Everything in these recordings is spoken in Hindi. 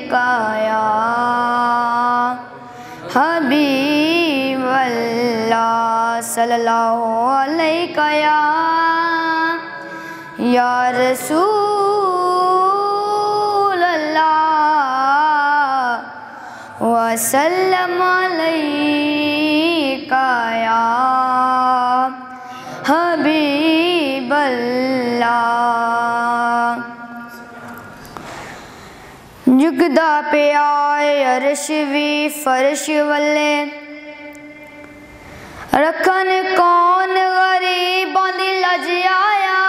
अलैका हबीब अल्लाह सल्लल्लाहु अलैका या रसूल अल्लाह वसल्लम अलैका या हबीब अल्लाह। जुगदा पे आए अर्श भी फर्श वल्ले रखन कौन गरीबां दी लज आया।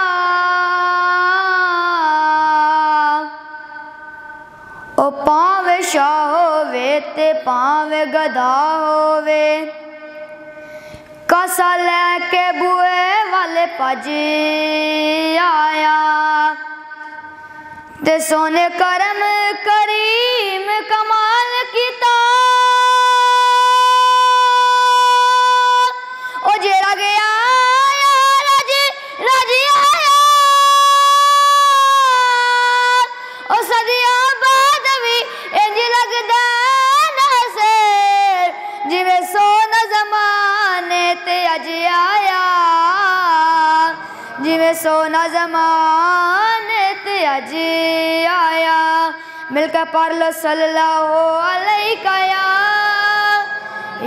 ओ भावें शाह होवे ते भावें गधा होवे कासा लैके बुए वाले भज आया। ते सोने करम करीम कमाल कीता ओ जेड़ा गया राजी राजी आया। ओ सदिया बाद भी इंज लगदा ना से जिवें सोना ज़माने ते अज आया। जिवें सोना ज़माने ते अज आया। मिलकर पढ़ लो सल्लल्लाहु अलैका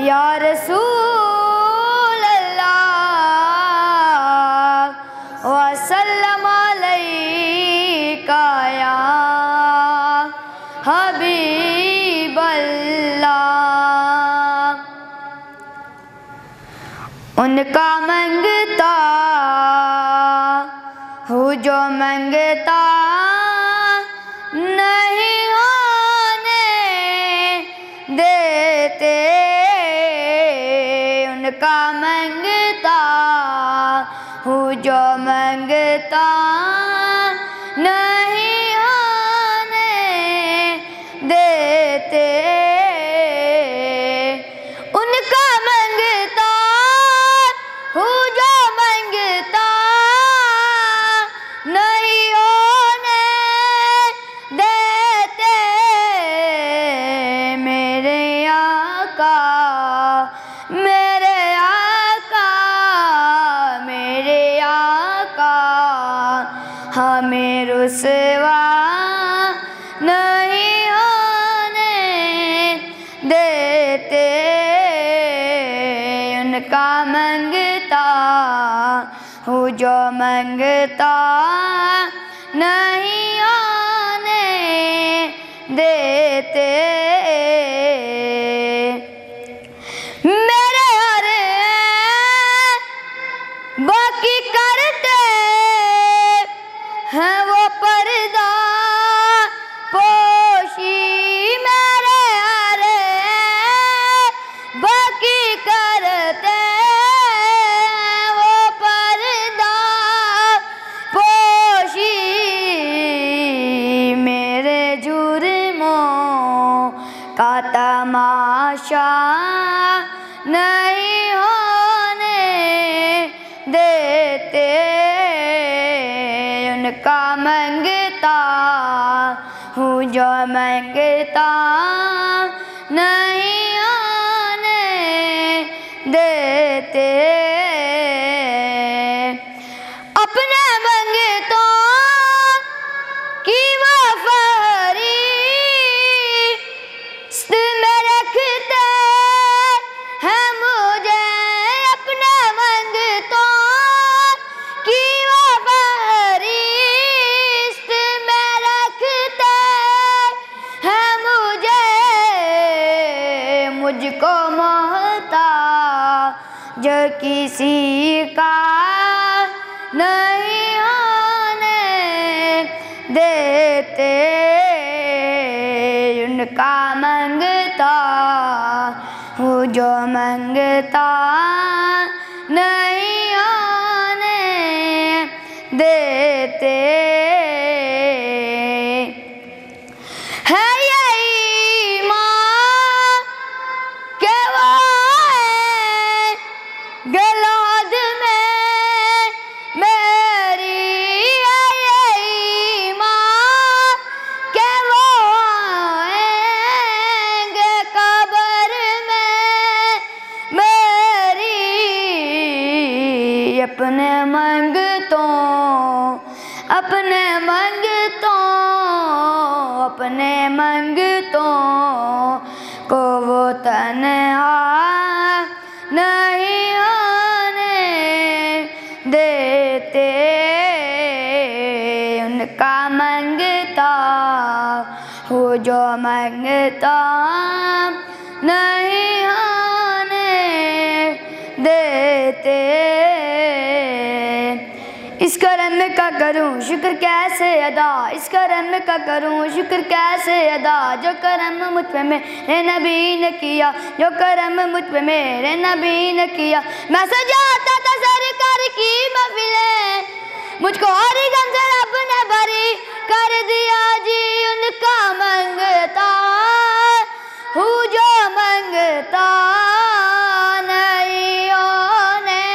या रसूल अल्लाह वसल्लम अलैका या हबीब अल्लाह। उनका मंगता हूँ जो मंगता नहीं होने देते। उनका मंगता हूँ जो मंगता नहीं होने देते। उनका मंगता हूँ जो मंगता नहीं होने देते। मेरे आका मेरे आका मेरे आका हमें रुसवा नहीं होने देते। उनका मंगता हूँ जो मंगता नहीं होने देते। मेरे हरे बाकी करते हैं वो पर्दा पोशी। मेरे हरे बाकी करते हैं वो पर्दा पोशी। मेरे जुर्मों का तमाशा नहीं होने देते। उनका मंगता हूँ जो मंगता नहीं होने देते। अपने मंगतों की वो फहरिस्त में रखते हैं मुझे। अपने मंगतों की वो फहरिस्त में रखते हैं मुझे। मुझको मोहताज किसी का नहीं होने देते। उनका मंगता हूँ जो मंगता नहीं होने देते। है यही माँ के वो गलाद में मेरी है यही माँ के वो अपने मंगतों को वो तन्हा नहीं होने देते। उनका मंगता हूँ जो मंगता नहीं होने देते। इस करम का करूं शुक्र कैसे अदा, इस करम का करूं शुक्र कैसे अदा, जो करम मुझ पे मेरे नबी ने किया, जो करम मुझ पे मेरे नबी ने किया। मैं सजाता था सरकार की महफिलें, मुझको हरी गम से रब ने भरी कर दिया जी। उनका मंगता हूँ जो मंगता नहीं होने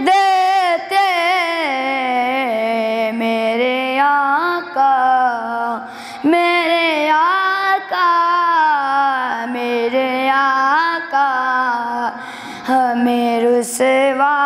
देते। मेरे आका मेरे आका मेरे आका हमें रुसवा